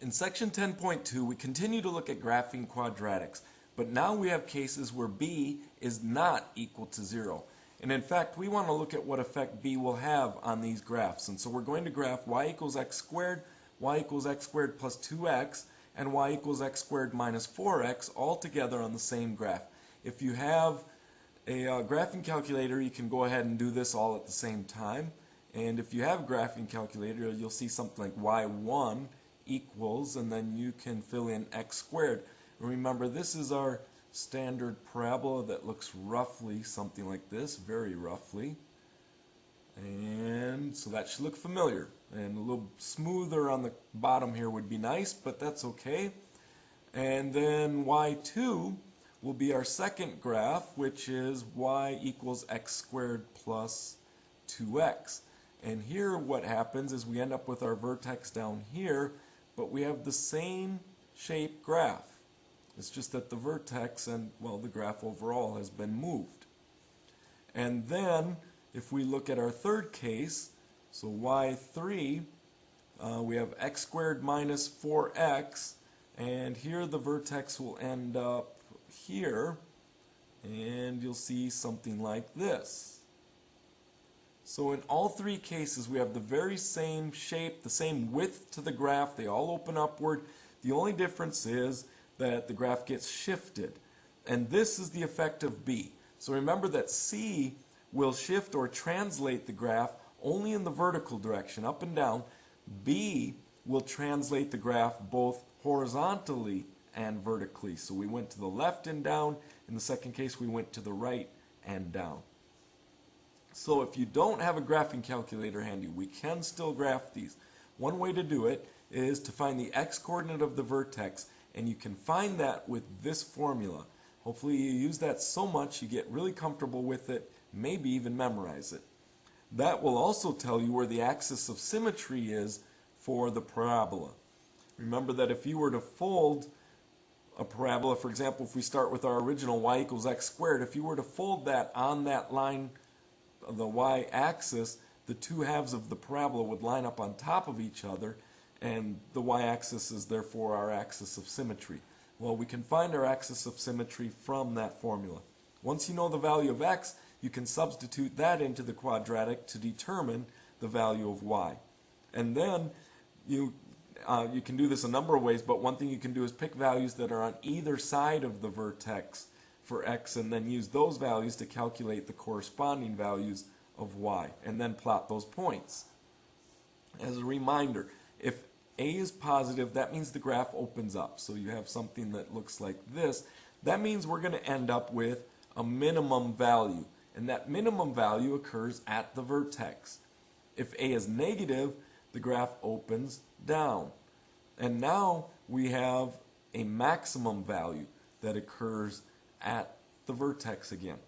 In section 10.2, we continue to look at graphing quadratics, but now we have cases where b is not equal to 0. And in fact, we want to look at what effect b will have on these graphs. And so we're going to graph y equals x squared plus 2x, and y equals x squared minus 4x all together on the same graph. If you have a graphing calculator, you can go ahead and do this all at the same time. And if you have a graphing calculator, you'll see something like y1 equals, and then you can fill in x squared. Remember, this is our standard parabola that looks roughly something like this, very roughly. And so that should look familiar. And a little smoother on the bottom here would be nice, but that's okay. And then y2 will be our second graph, which is y equals x squared plus 2x. And here what happens is we end up with our vertex down here, but we have the same shape graph. It's just that the vertex and, well, the graph overall has been moved. And then if we look at our third case, so y3, we have x squared minus 4x, and here the vertex will end up here, and you'll see something like this. So in all three cases, we have the very same shape, the same width to the graph. They all open upward. The only difference is that the graph gets shifted. And this is the effect of b. So remember that c will shift or translate the graph only in the vertical direction, up and down. b will translate the graph both horizontally and vertically. So we went to the left and down. In the second case, we went to the right and down. So if you don't have a graphing calculator handy, we can still graph these. One way to do it is to find the x-coordinate of the vertex, and you can find that with this formula. Hopefully you use that so much you get really comfortable with it, maybe even memorize it. That will also tell you where the axis of symmetry is for the parabola. Remember that if you were to fold a parabola, for example, if we start with our original y equals x squared, if you were to fold that on that line, the y-axis, the two halves of the parabola would line up on top of each other, and the y-axis is therefore our axis of symmetry. Well, we can find our axis of symmetry from that formula. Once you know the value of x, you can substitute that into the quadratic to determine the value of y. And then you can do this a number of ways, but one thing you can do is pick values that are on either side of the vertex for x, and then use those values to calculate the corresponding values of y, and then plot those points. As a reminder, if a is positive, that means the graph opens up. So you have something that looks like this. That means we're going to end up with a minimum value, and that minimum value occurs at the vertex. If a is negative, the graph opens down. And now we have a maximum value that occurs at the vertex again.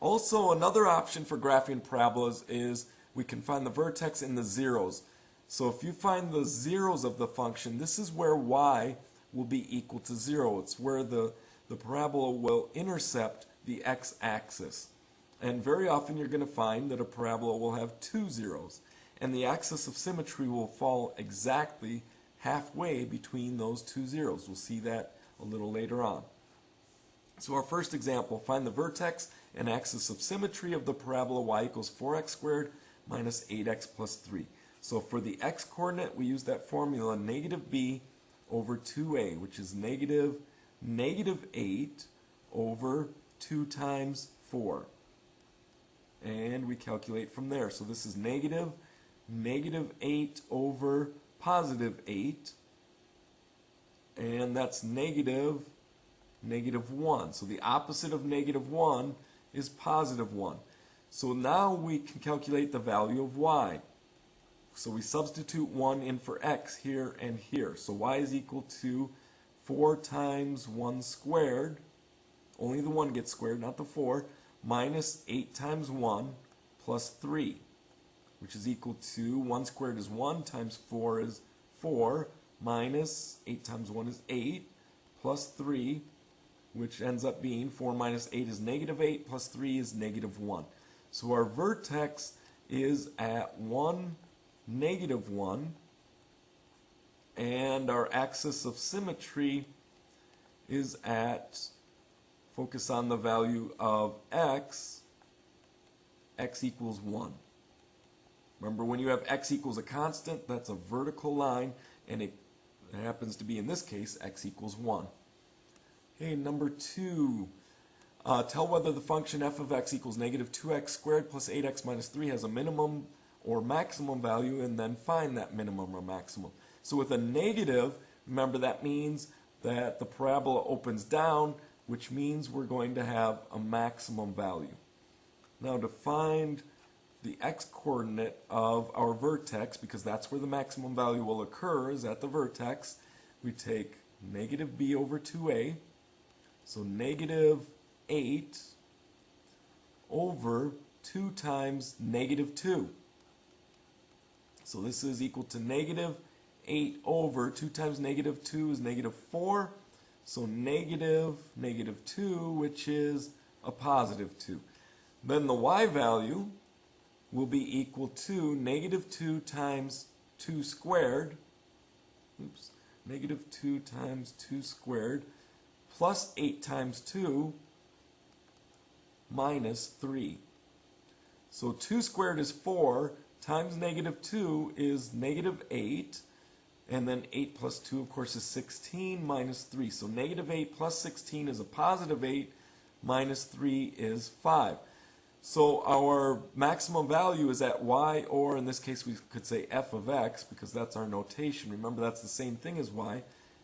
Also, another option for graphing parabolas is we can find the vertex in the zeros. So if you find the zeros of the function, this is where y will be equal to 0. It's where the parabola will intercept the x-axis. And very often you're going to find that a parabola will have two zeros. And the axis of symmetry will fall exactly halfway between those two zeros. We'll see that a little later on. So our first example, find the vertex and axis of symmetry of the parabola y equals 4x squared minus 8x plus 3. So for the x-coordinate, we use that formula negative b over 2a, which is negative 8 over 2 times 4. And we calculate from there. So this is negative 8 over positive 8. And that's negative 1. So the opposite of negative 1 is positive 1. So now we can calculate the value of y. So we substitute 1 in for x here and here. So y is equal to 4 times 1 squared. Only the 1 gets squared, not the 4. Minus 8 times 1 plus 3, which is equal to 1 squared is 1 times 4 is 4 minus 8 times 1 is 8 plus 3, which ends up being 4 minus 8 is negative 8 plus 3 is negative 1. So our vertex is at 1, negative 1, and our axis of symmetry is at, focus on the value of x equals 1. Remember, when you have x equals a constant, that's a vertical line, and it happens to be, in this case, x equals 1. Okay, number 2. Tell whether the function f of x equals negative 2x squared plus 8x minus 3 has a minimum or maximum value, and then find that minimum or maximum. So with a negative, remember that means that the parabola opens down, which means we're going to have a maximum value. Now to find the x-coordinate of our vertex, because that's where the maximum value will occur, is at the vertex, we take negative b over 2a, so negative 8 over 2 times negative 2. So this is equal to negative 8 over 2 times negative 2 is negative 4. So negative 2, which is a positive 2. Then the y value will be equal to negative 2 times 2 squared. Oops. Negative 2 times 2 squared plus 8 times 2 minus 3. So 2 squared is 4 times negative 2 is negative 8. And then 8 plus 2, of course, is 16 minus 3. So negative 8 plus 16 is a positive 8, minus 3 is 5. So our maximum value is at y, or in this case we could say f of x, because that's our notation. Remember, that's the same thing as y.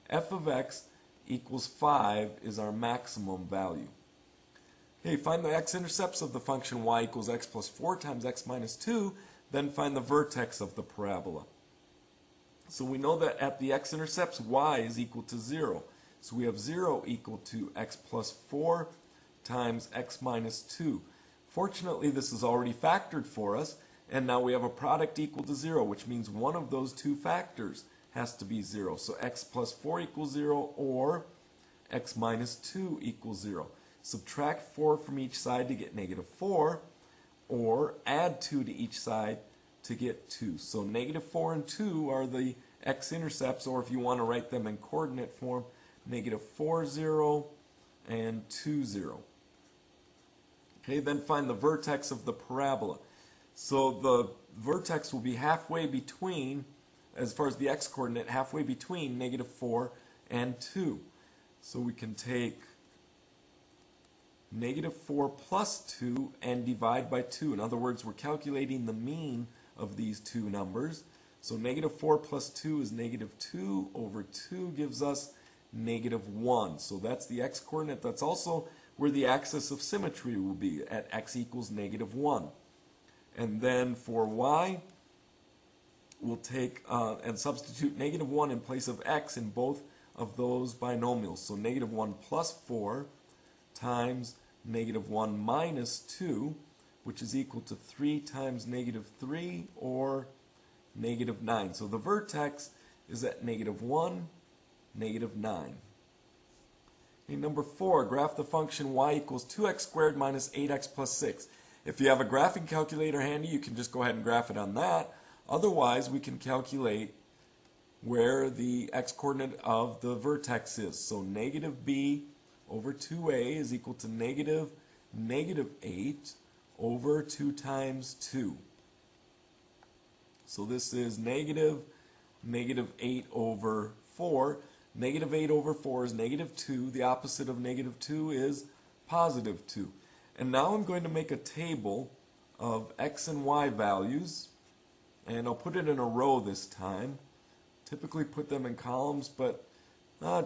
F of x equals 5 is our maximum value. Okay, find the x-intercepts of the function y equals x plus 4 times x minus 2, then find the vertex of the parabola. So we know that at the x-intercepts, y is equal to 0. So we have 0 equal to x plus 4 times x minus 2. Fortunately, this is already factored for us, and now we have a product equal to 0, which means one of those two factors has to be 0. So x plus 4 equals 0, or x minus 2 equals 0. Subtract 4 from each side to get negative 4, or add 2 to each side to get 2. So negative 4 and 2 are the x-intercepts, or if you want to write them in coordinate form, negative 4, 0, and 2, 0. Okay, then find the vertex of the parabola. So the vertex will be halfway between, as far as the x-coordinate, halfway between negative 4 and 2. So we can take negative 4 plus 2 and divide by 2. In other words, we're calculating the mean of these two numbers. So negative 4 plus 2 is negative 2 over 2 gives us negative 1. So that's the x-coordinate. That's also where the axis of symmetry will be, at x equals negative 1. And then for y, we'll take and substitute negative 1 in place of x in both of those binomials. So negative 1 plus 4 times negative 1 minus 2, which is equal to 3 times negative 3, or negative 9. So the vertex is at negative 1, negative 9. Okay, number 4, graph the function y equals 2x squared minus 8x plus 6. If you have a graphing calculator handy, you can just go ahead and graph it on that. Otherwise, we can calculate where the x-coordinate of the vertex is. So negative b over 2a is equal to negative 8 over 2 times 2. So this is negative 8 over 4. Negative 8 over 4 is negative 2. The opposite of negative 2 is positive 2. And now I'm going to make a table of x and y values, and I'll put it in a row this time. Typically put them in columns, but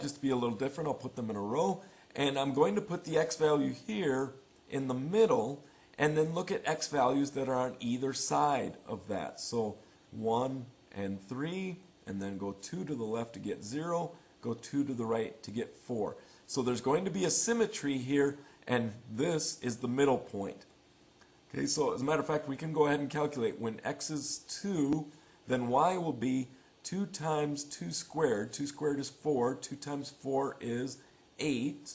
just to be a little different, I'll put them in a row. And I'm going to put the x value here in the middle, and then look at x values that are on either side of that. So 1 and 3, and then go 2 to the left to get 0, go 2 to the right to get 4. So there's going to be a symmetry here, and this is the middle point. Okay, so as a matter of fact, we can go ahead and calculate. When x is 2, then y will be 2 times 2 squared. 2 squared is 4. 2 times 4 is 8.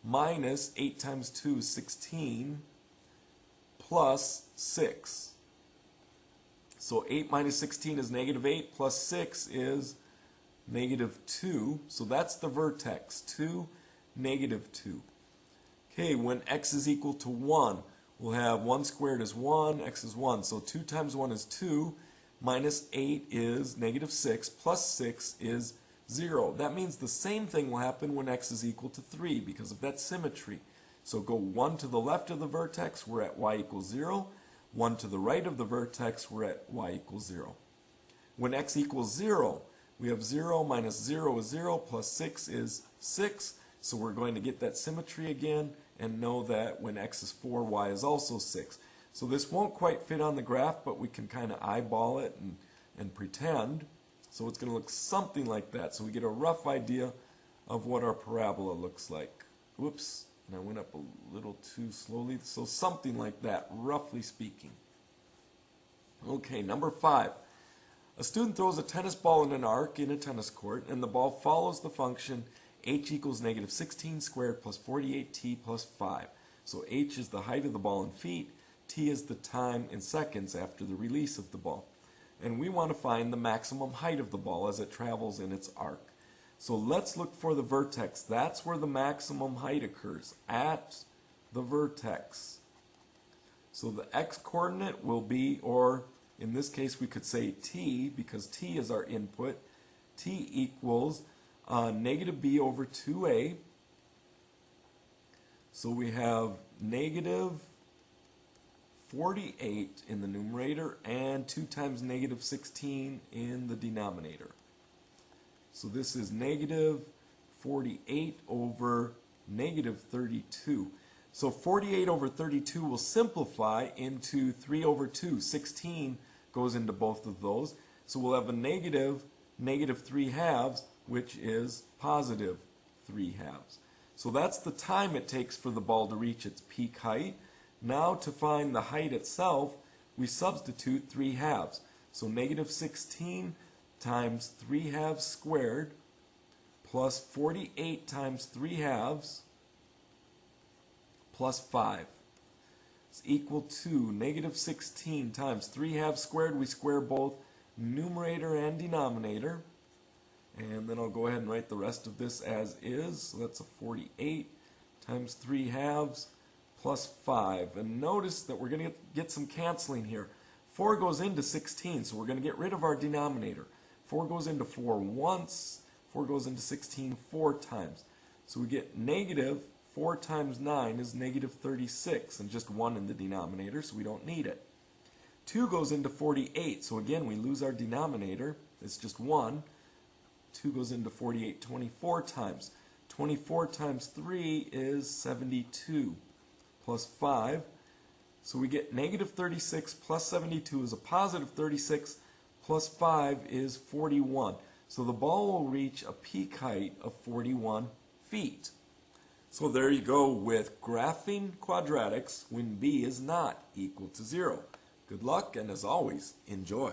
Minus 8 times 2 is 16. Plus 6. So 8 minus 16 is negative 8. Plus 6 is negative 2. So that's the vertex, 2, negative 2. Okay, when x is equal to 1, we'll have 1 squared is 1, x is 1. So 2 times 1 is 2, minus 8 is negative 6, plus 6 is 0. That means the same thing will happen when x is equal to 3 because of that symmetry. So go 1 to the left of the vertex, we're at y equals 0. 1 to the right of the vertex, we're at y equals 0. When x equals 0, we have 0 minus 0 is 0, plus 6 is 6. So we're going to get that symmetry again and know that when x is 4, y is also 6. So this won't quite fit on the graph, but we can kind of eyeball it and pretend. So it's going to look something like that. So we get a rough idea of what our parabola looks like. Whoops, and I went up a little too slowly. So something like that, roughly speaking. Okay, number 5. A student throws a tennis ball in an arc in a tennis court, and the ball follows the function h equals negative 16 squared plus 48t plus 5. So h is the height of the ball in feet, t is the time in seconds after the release of the ball. And we want to find the maximum height of the ball as it travels in its arc. So let's look for the vertex. That's where the maximum height occurs, at the vertex. So the x-coordinate will be, or in this case we could say t, because t is our input. T equals negative b over 2a. So we have negative 48 in the numerator and 2 times negative 16 in the denominator. So this is negative 48 over negative 32. So 48 over 32 will simplify into 3 over 2. 16 goes into both of those. So we'll have a negative 3 halves, which is positive 3 halves. So that's the time it takes for the ball to reach its peak height. Now to find the height itself, we substitute 3 halves. So negative 16 times 3 halves squared plus 48 times 3 halves plus 5 is equal to negative 16 times 3 halves squared. We square both numerator and denominator. And then I'll go ahead and write the rest of this as is. So that's a 48 times 3 halves plus 5. And notice that we're going to get some canceling here. 4 goes into 16, so we're going to get rid of our denominator. 4 goes into 4 once. 4 goes into 16 4 times. So we get negative 4 times 9 is negative 36, and just 1 in the denominator, so we don't need it. 2 goes into 48, so again we lose our denominator. It's just 1. 2 goes into 48 24 times. 24 times 3 is 72 plus 5. So we get negative 36 plus 72 is a positive 36 plus 5 is 41. So the ball will reach a peak height of 41 feet. So there you go with graphing quadratics when b is not equal to 0. Good luck, and as always, enjoy.